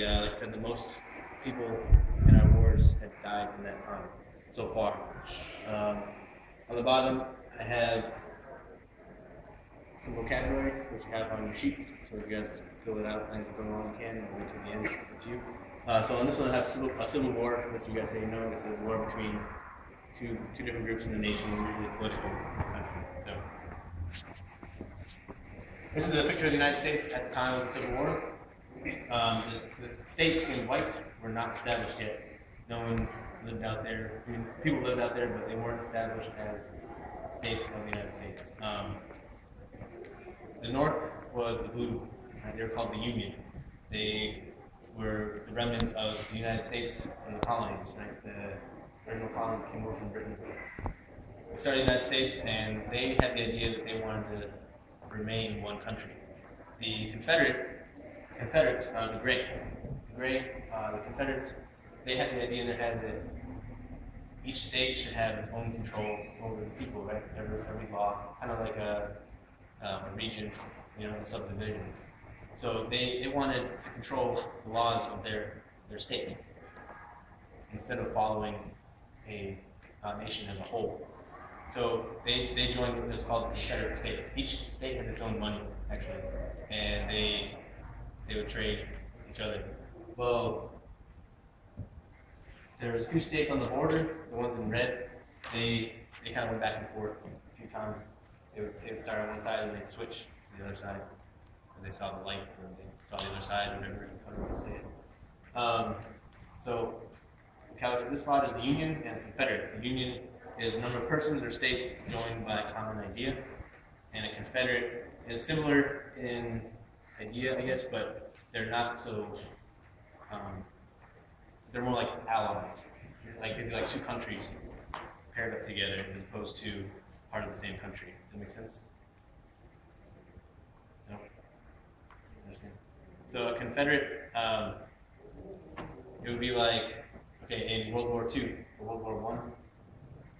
like I said, the most people in our wars had died in that time so far. On the bottom, I have some vocabulary, which you have on your sheets. So if you guys fill it out as you go along, you can. I'll wait till the end with you. So on this one, I have a civil war, which you guys say no. It's a war between two different groups in the nation, usually a political country. So this is a picture of the United States at the time of the Civil War. The states in white were not established yet. No one lived out there. I mean, people lived out there, but they weren't established as states of the United States. The North was the blue. Right? They were called the Union. They were the remnants of the United States from the colonies. Right? The original colonies came over from Britain. They started the United States, and they had the idea that they wanted to remain one country. The Confederates, the Confederates, they had the idea in their head that each state should have its own control over the people, right? Every law, kind of like a region, a subdivision. So they wanted to control the laws of their state instead of following a nation as a whole. So they joined what was called the Confederate States. Each state had its own money, actually, and they would trade with each other. Well, there was a few states on the border, the ones in red. They kind of went back and forth a few times. They would start on one side and they'd switch to the other side because they saw the light, or they saw the other side, or whatever you say it. So the color for this slide is the Union and the Confederate. The Union is a number of persons or states joined by a common idea, and a Confederate is similar in idea, I guess, but they're not so. They're more like allies. Like they'd be like two countries paired up together, as opposed to part of the same country. Does that make sense? No? Understand? So a Confederate, it would be like, okay, in World War II or World War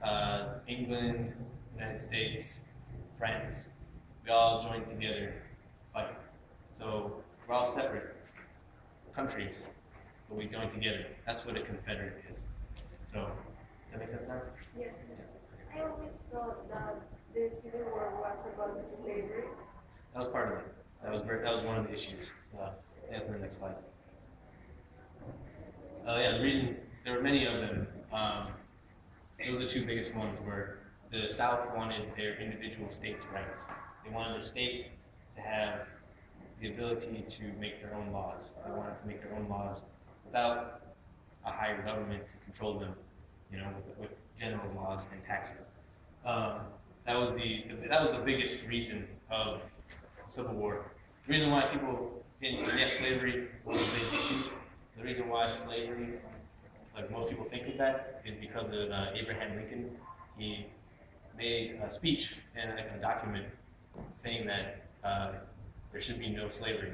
I, England, United States, France, we all joined together to fight. So we're all separate countries, but we join together. That's what a Confederate is. So, does that make sense now? Yes. I always thought that the Civil War was about slavery. That was part of it. That was one of the issues. That's the next slide. The reasons, there were many of them. Those are the two biggest ones were the South wanted their individual states' rights. They wanted their state to have the ability to make their own laws. They wanted to make their own laws without a higher government to control them, with general laws and taxes. That was the biggest reason of the Civil War. The reason why people didn't, yes, slavery was a big issue. The reason why slavery, like most people think of that, is because of Abraham Lincoln. He made a speech and a document saying that there should be no slavery.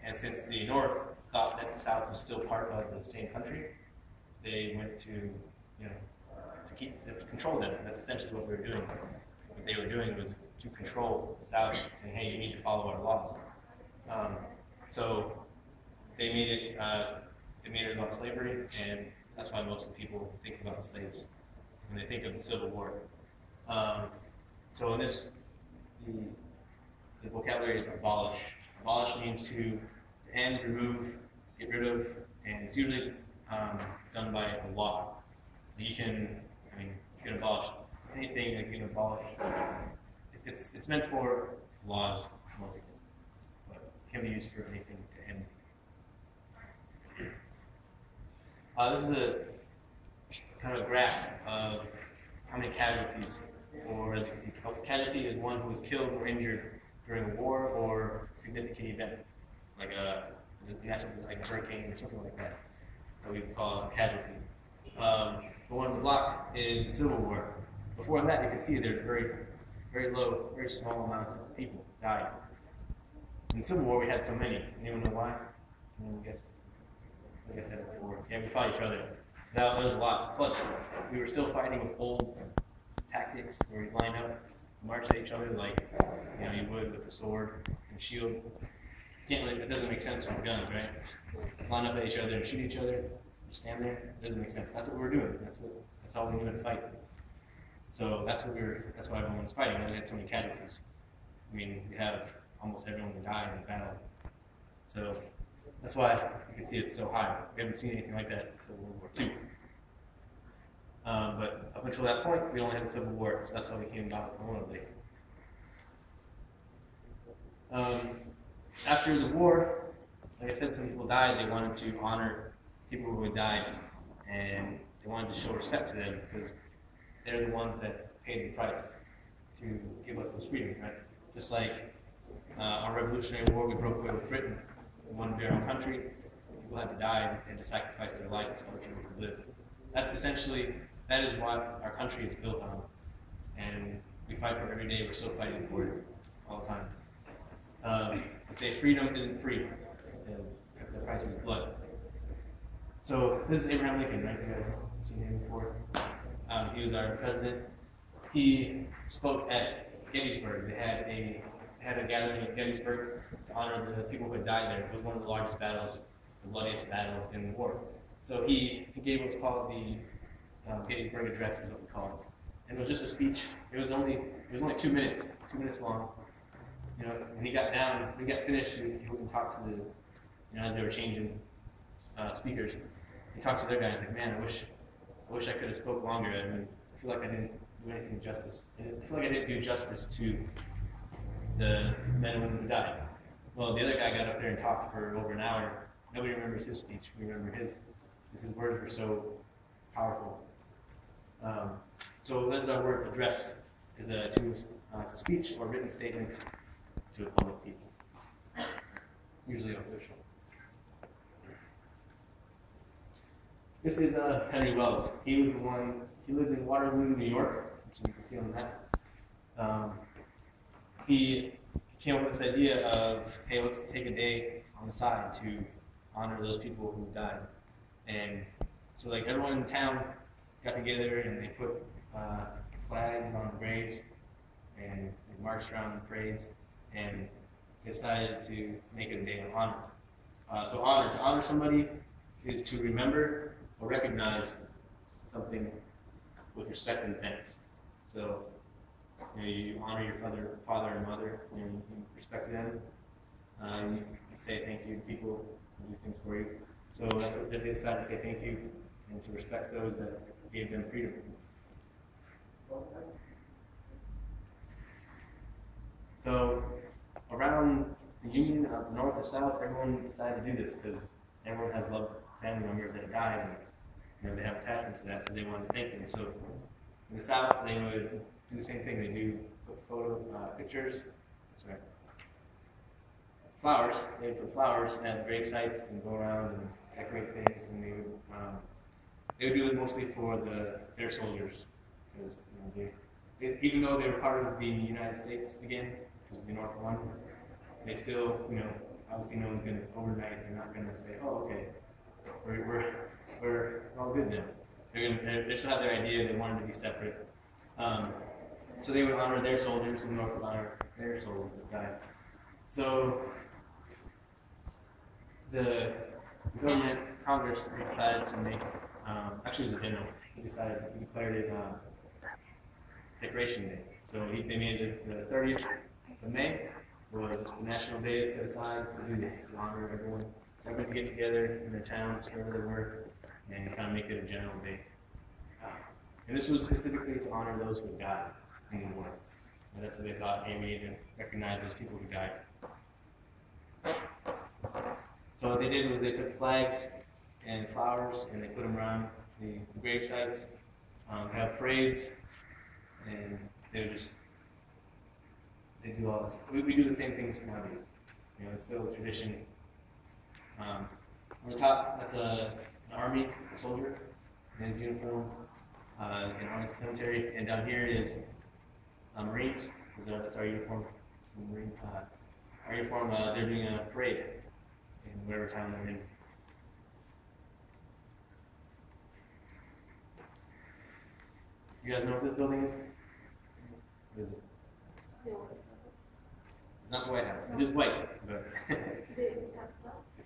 And since the North thought that the South was still part of the same country, they went to control them. That's essentially what we were doing. What they were doing was to control the South, saying, "Hey, you need to follow our laws." So they made it about slavery, and that's why most of the people think about slaves when they think of the Civil War. So in this, the vocabulary is abolish. Abolish means to end, remove, get rid of, and it's usually done by a law. You can abolish anything that you can abolish. It's meant for laws mostly, but it can be used for anything to end. This is a kind of a graph of how many casualties, or as you can see, casualty is one who was killed or injured during a war or a significant event, like a hurricane or something like that we would call a casualty. The one in the block is the Civil War. Before that, you can see there's very low, very small amounts of people died. In the Civil War, we had so many. Anyone know why? Anyone guess? Like I said before, we fought each other. So that was a lot. Plus, we were still fighting with old tactics where we line up, march at each other like you would with a sword and shield. can't really, it doesn't make sense with guns, right? Just line up at each other and shoot each other, just stand there, it doesn't make sense. That's what we were doing, that's all we knew how to fight. So that's why everyone was fighting, and we had so many casualties. I mean, we have almost everyone who died in the battle. So that's why you can see it's so high. We haven't seen anything like that until World War II. But up until that point, we only had the Civil War, so that's why we came about with Memorial Day. After the war, like I said, some people died. They wanted to honor people who had died, and they wanted to show respect to them because they're the ones that paid the price to give us those freedoms, right? Just like our Revolutionary War, we broke away with Britain. We wanted to be our own country. People had to die and to sacrifice their life so other people could live. That's essentially, that is what our country is built on. And we fight for it every day. We're still fighting for it all the time. To say freedom isn't free. The price is blood. So this is Abraham Lincoln, right? You guys seen him before? He was our president. He spoke at Gettysburg. They had a gathering at Gettysburg to honor the people who had died there. It was one of the largest battles, the bloodiest battles in the war. So he gave what's called the Gettysburg Address, is what we call it. And it was just a speech. It was only 2 minutes long. You know, and he got down, when he got finished, he went and talked to the, you know, as they were changing speakers, he talked to their guys like, man, I wish I could have spoke longer. I mean, I feel like I didn't do anything justice. I feel like I didn't do justice to the men and women who died. Well, the other guy got up there and talked for over an hour. Nobody remembers his speech. We remember his, because his words were so powerful. So that's our word address, is it's a speech or written statement to a public people, usually official. This is Henry Wells. He was the one, he lived in Waterloo, New York, which you can see on the map. He came up with this idea of, hey, let's take a day on the side to honor those people who died. And so like everyone in town got together and they put flags on the graves and they marched around the parades, and they decided to make it a day of honor. To honor somebody is to remember or recognize something with respect and thanks. So you honor your father and mother, and you respect them. You say thank you to people who do things for you. So that's what they decided to say thank you and to respect those that gave them freedom. So around the Union, north to south, everyone decided to do this because everyone has loved family members that died, and they have attachment to that, so they wanted to thank them. So in the south, they would do the same thing. They do put pictures, flowers. They would put flowers at grave sites and go around and decorate things, and they would do it mostly for their soldiers, because even though they were part of the United States again, because of the North one, they still, obviously no one's going to overnight. They're not going to say, oh, okay, we're all good now. They still have their idea. They wanted to be separate. So they would honor their soldiers, and the North would honor their soldiers that died. So the government, Congress, decided to make, actually it was a general, he declared it Decoration Day. So they made it the 30th of May, was just the national day set aside to do this, to honor everyone to get together in their towns, wherever they were, and kind of make it a general day. And this was specifically to honor those who died in the war. And that's what they thought, hey, we need to recognize those people who died. So what they did was they took flags and flowers and they put them around the grave sites, have parades, and they do all this. We do the same things nowadays. It's still a tradition. On the top, that's an army soldier in his uniform in Army Cemetery, and down here is Marines. That's our uniform. Marine, our uniform. They're doing a parade in whatever town they're in. You guys know what this building is? What is it? Is It's not the White House. It is white, but it's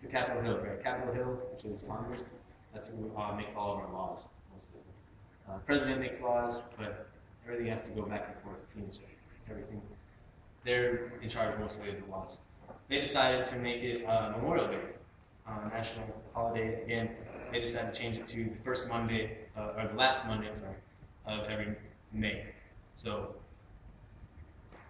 the Capitol Hill, right? Capitol Hill, which is Congress. That's who makes all of our laws. Mostly. President makes laws, but everything has to go back and forth between each other. Everything. They're in charge mostly of the laws. They decided to make it Memorial Day, national holiday. Again, they decided to change it to the first Monday, or the last Monday, I'm sorry, of every May. So,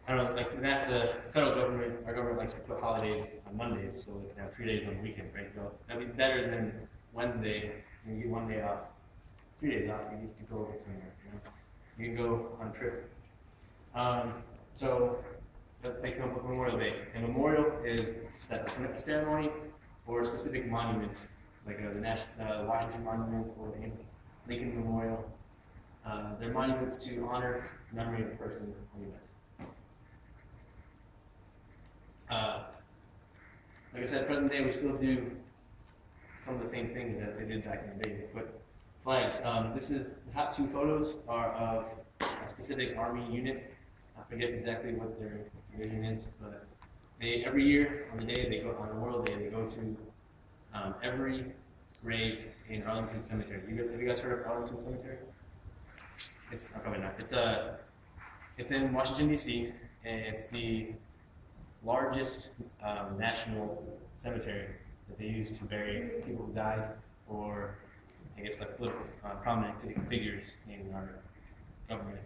I don't know, like that, the federal government, our government likes to put holidays on Mondays, so they can have 3 days on the weekend, right? Well, that'd be better than Wednesday, and you get 1 day off, 3 days off, you can go somewhere, you know? You can go on a trip. So, they come up with Memorial Day. And Memorial is a ceremony or a specific monument, like the Washington Monument or the Lincoln Memorial. They're monuments to honor the memory of a person on the event. Like I said, present day we still do some of the same things that they did back in the day. They put flags. This is the top 2 photos are of a specific Army unit. I forget exactly what their division is, but they every year on the day they go on Memorial Day they go to every grave in Arlington Cemetery. Have you guys heard of Arlington Cemetery? It's probably not. It's in Washington D.C. and it's the largest national cemetery that they use to bury people who died, or I guess like political prominent figures in our government.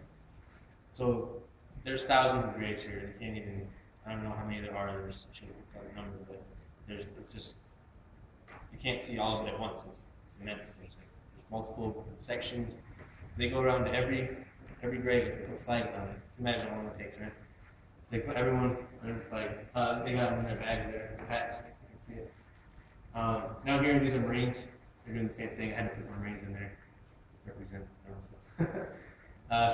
So there's thousands of graves here. You can't even, I don't know how many there are. I should have got a number, but it's just, you can't see all of it at once. It's immense. There's multiple sections. They go around to every grave and put flags on it. Imagine how long it takes, right? So they put everyone on their flag. They got them in their bags there, hats. You can see it. Down here, these are Marines. They're doing the same thing. I had to put the Marines in there. Represent.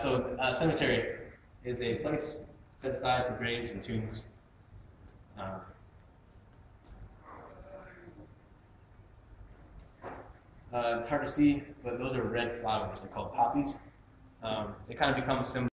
So cemetery is a place set aside for graves and tombs. It's hard to see, but those are red flowers. They're called poppies. They kind of become a symbol.